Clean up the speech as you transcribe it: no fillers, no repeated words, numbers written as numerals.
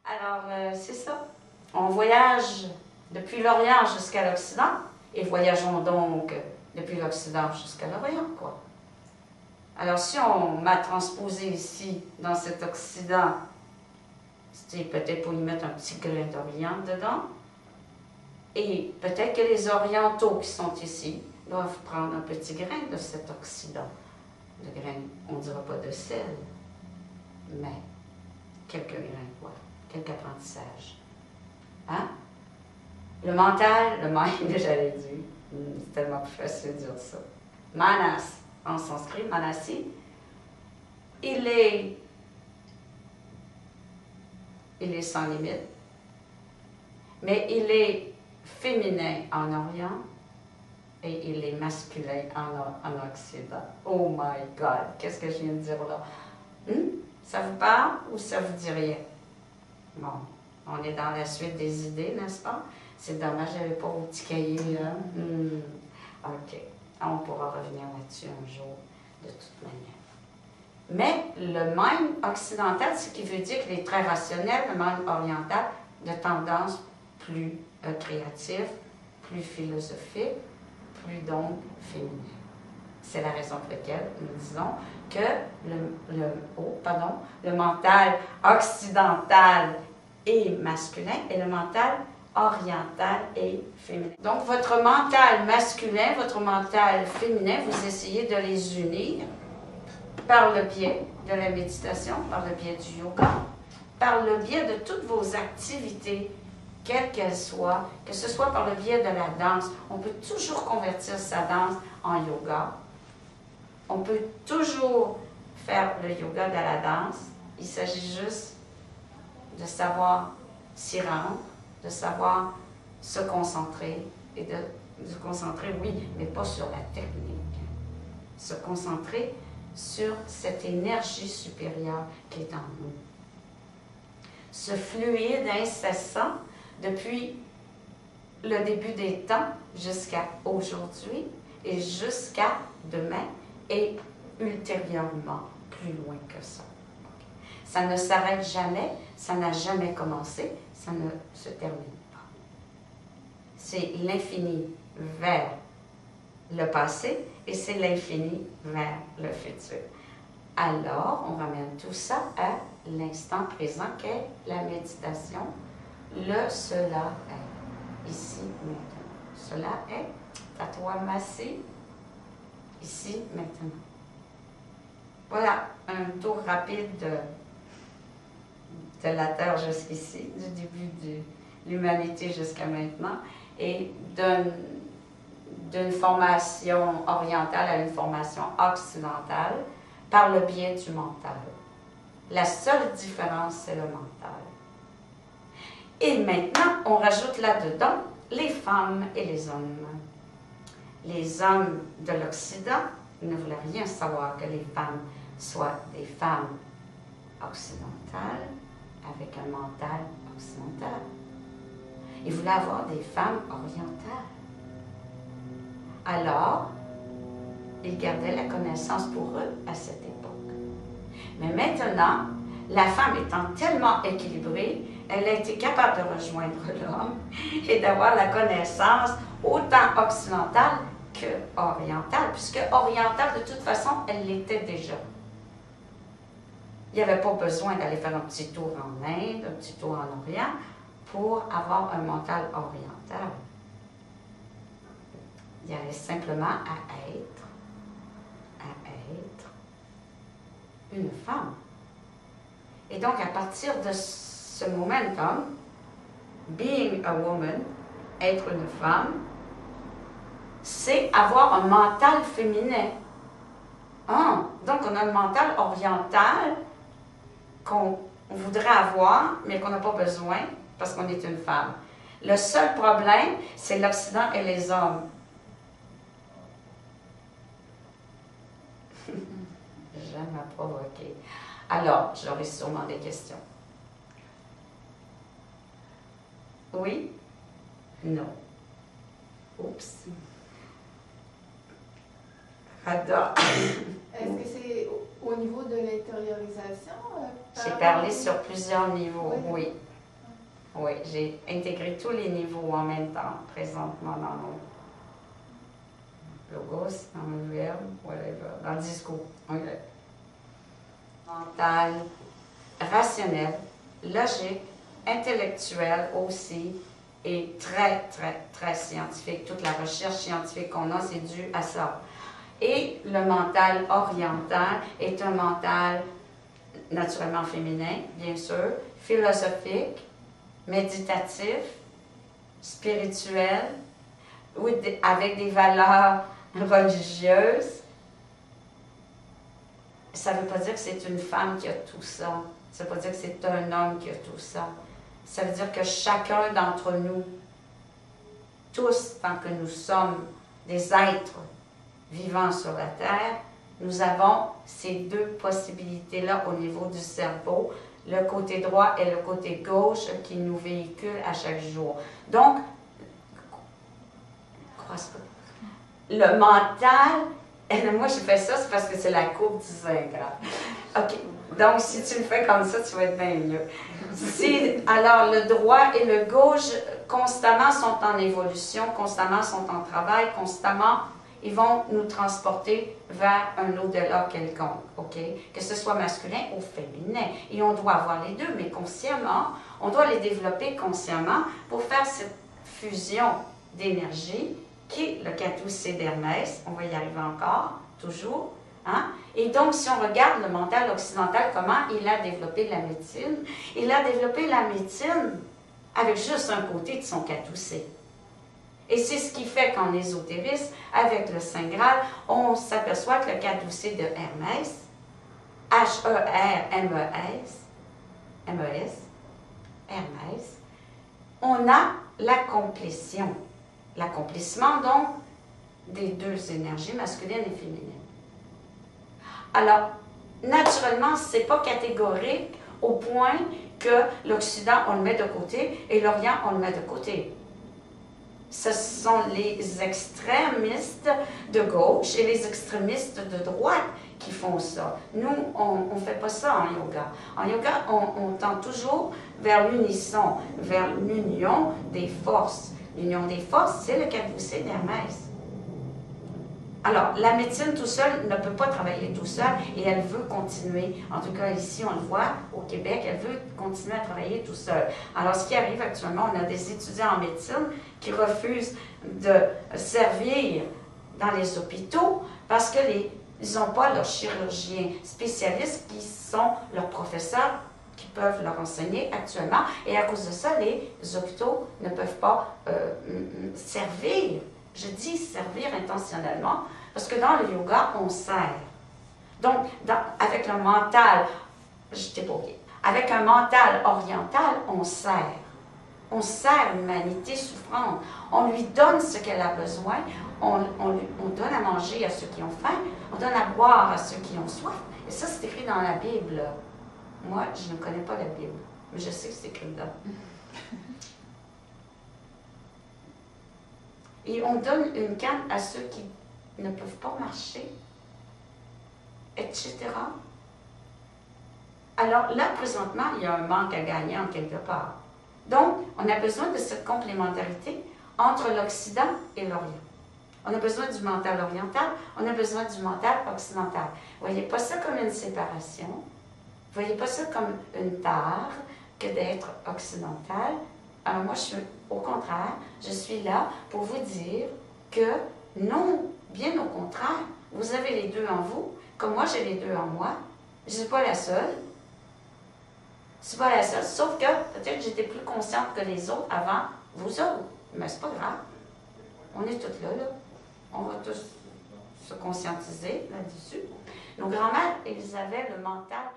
Alors, c'est ça. On voyage depuis l'Orient jusqu'à l'Occident, et voyageons donc depuis l'Occident jusqu'à l'Orient, quoi. Alors, si on m'a transposé ici, dans cet Occident, c'était peut-être pour y mettre un petit grain d'Orient dedans, et peut-être que les Orientaux qui sont ici doivent prendre un petit grain de cet Occident. Le grain, on ne dira pas de sel, mais quelques grains, voilà, quelques apprentissages. Hein? Le mental, le mind, j'allais dire, c'est tellement plus facile de dire ça. Manas, en sanskrit, manasi, il est sans limite, mais il est féminin en Orient et il est masculin en Occident. Oh my God, qu'est-ce que je viens de dire là? Ça vous parle ou ça vous dit rien? Bon, on est dans la suite des idées, n'est-ce pas? C'est dommage, je n'avais pas vos petits cahiers là. OK, on pourra revenir là-dessus un jour, de toute manière. Mais le mind occidental, ce qui veut dire qu'il est très rationnel, le mind oriental, de tendance plus créative, plus philosophique, plus donc féminin. C'est la raison pour laquelle nous disons que le mental occidental est masculin et le mental oriental est féminin. Donc, votre mental masculin, votre mental féminin, vous essayez de les unir par le biais de la méditation, par le biais du yoga, par le biais de toutes vos activités, quelles qu'elles soient, que ce soit par le biais de la danse. On peut toujours convertir sa danse en yoga. On peut toujours faire le yoga de la danse. Il s'agit juste de savoir s'y rendre, de savoir se concentrer et de se concentrer, oui, mais pas sur la technique. Se concentrer sur cette énergie supérieure qui est en nous. Ce fluide incessant depuis le début des temps jusqu'à aujourd'hui et jusqu'à demain et ultérieurement plus loin que ça. Ça ne s'arrête jamais, ça n'a jamais commencé, ça ne se termine pas. C'est l'infini vers le passé et c'est l'infini vers le futur. Alors, on ramène tout ça à l'instant présent qu'est la méditation. Le cela est, ici, maintenant. Cela est, Tattva Masi, ici, maintenant. Voilà un tour rapide de la Terre jusqu'ici, du début de l'humanité jusqu'à maintenant, et d'une formation orientale à une formation occidentale par le biais du mental. La seule différence, c'est le mental. Et maintenant, on rajoute là-dedans les femmes et les hommes. Les hommes de l'Occident ne voulaient rien savoir que les femmes soient des femmes occidentales avec un mental occidental. Ils voulaient avoir des femmes orientales. Alors, ils gardaient la connaissance pour eux à cette époque. Mais maintenant, la femme étant tellement équilibrée, elle a été capable de rejoindre l'homme et d'avoir la connaissance autant occidentale que orientale, puisque orientale, de toute façon, elle l'était déjà. Il n'y avait pas besoin d'aller faire un petit tour en Inde, un petit tour en Orient, pour avoir un mental oriental. Il y avait simplement à être une femme. Et donc, à partir de ce momentum, being a woman, être une femme, c'est avoir un mental féminin. Donc, on a un mental oriental qu'on voudrait avoir, mais qu'on n'a pas besoin parce qu'on est une femme. Le seul problème, c'est l'Occident et les hommes. J'aime à provoquer. Alors, j'aurai sûrement des questions. Oui? Non. Oups. Radar. Est-ce que c'est au niveau de l'intériorisation? J'ai parlé sur plusieurs niveaux, oui. Oui, j'ai intégré tous les niveaux en même temps, présentement dans mon logos, dans mon verbe, whatever, dans le discours. Okay. Mental, rationnel, logique, intellectuel aussi, et très, très, très scientifique. Toute la recherche scientifique qu'on a, c'est dû à ça. Et le mental oriental est un mental naturellement féminin, bien sûr, philosophique, méditatif, spirituel, avec des valeurs religieuses. Ça ne veut pas dire que c'est une femme qui a tout ça. Ça ne veut pas dire que c'est un homme qui a tout ça. Ça veut dire que chacun d'entre nous, tous, tant que nous sommes des êtres vivants sur la Terre, nous avons ces deux possibilités-là au niveau du cerveau, le côté droit et le côté gauche qui nous véhiculent à chaque jour. Donc, le mental, moi je fais ça, c'est parce que c'est la courbe du 5 grave. OK. Donc, si tu le fais comme ça, tu vas être bien mieux. Alors, le droit et le gauche, constamment sont en évolution, constamment sont en travail, constamment, ils vont nous transporter vers un au-delà quelconque, OK? Que ce soit masculin ou féminin. Et on doit avoir les deux, mais consciemment, on doit les développer consciemment pour faire cette fusion d'énergie qui est le K12C d'Hermès. On va y arriver encore, toujours. Hein? Et donc, si on regarde le mental occidental, comment il a développé la médecine, il a développé la médecine avec juste un côté de son K12C. Et c'est ce qui fait qu'en ésotérisme, avec le Saint Graal, on s'aperçoit que le K12C de Hermès, H-E-R-M-E-S, M-E-S, Hermès, on a l'accomplissement. L'accomplissement, donc, des deux énergies masculines et féminines. Alors, naturellement, ce n'est pas catégorique au point que l'Occident, on le met de côté et l'Orient, on le met de côté. Ce sont les extrémistes de gauche et les extrémistes de droite qui font ça. Nous, on ne fait pas ça en yoga. En yoga, on tend toujours vers l'unisson, vers l'union des forces. L'union des forces, c'est le K12C d'Hermès. Alors, la médecine tout seul ne peut pas travailler tout seul et elle veut continuer. En tout cas, ici, on le voit, au Québec, elle veut continuer à travailler tout seul. Alors, ce qui arrive actuellement, on a des étudiants en médecine qui refusent de servir dans les hôpitaux parce qu'ils n'ont pas leurs chirurgiens spécialistes qui sont leurs professeurs qui peuvent leur enseigner actuellement. Et à cause de ça, les hôpitaux ne peuvent pas servir. Je dis servir intentionnellement, parce que dans le yoga, on sert. Donc, avec le mental, je t'ai pas oublié, avec un mental oriental, on sert. On sert l'humanité souffrante. On lui donne ce qu'elle a besoin. On donne à manger à ceux qui ont faim. On donne à boire à ceux qui ont soif. Et ça, c'est écrit dans la Bible. Moi, je ne connais pas la Bible, mais je sais que c'est écrit dedans. Et on donne une canne à ceux qui ne peuvent pas marcher, etc. Alors là, présentement, il y a un manque à gagner en quelque part. Donc, on a besoin de cette complémentarité entre l'Occident et l'Orient. On a besoin du mental oriental, on a besoin du mental occidental. Vous ne voyez pas ça comme une séparation, vous ne voyez pas ça comme une tare que d'être occidental. Alors moi, au contraire, je suis là pour vous dire que non, bien au contraire, vous avez les deux en vous, comme moi j'ai les deux en moi. Je ne suis pas la seule. Je ne suis pas la seule, sauf que peut-être j'étais plus consciente que les autres avant vous autres. Mais c'est pas grave. On est toutes là. On va tous se conscientiser là-dessus. Nos grands-mères, ils avaient le mental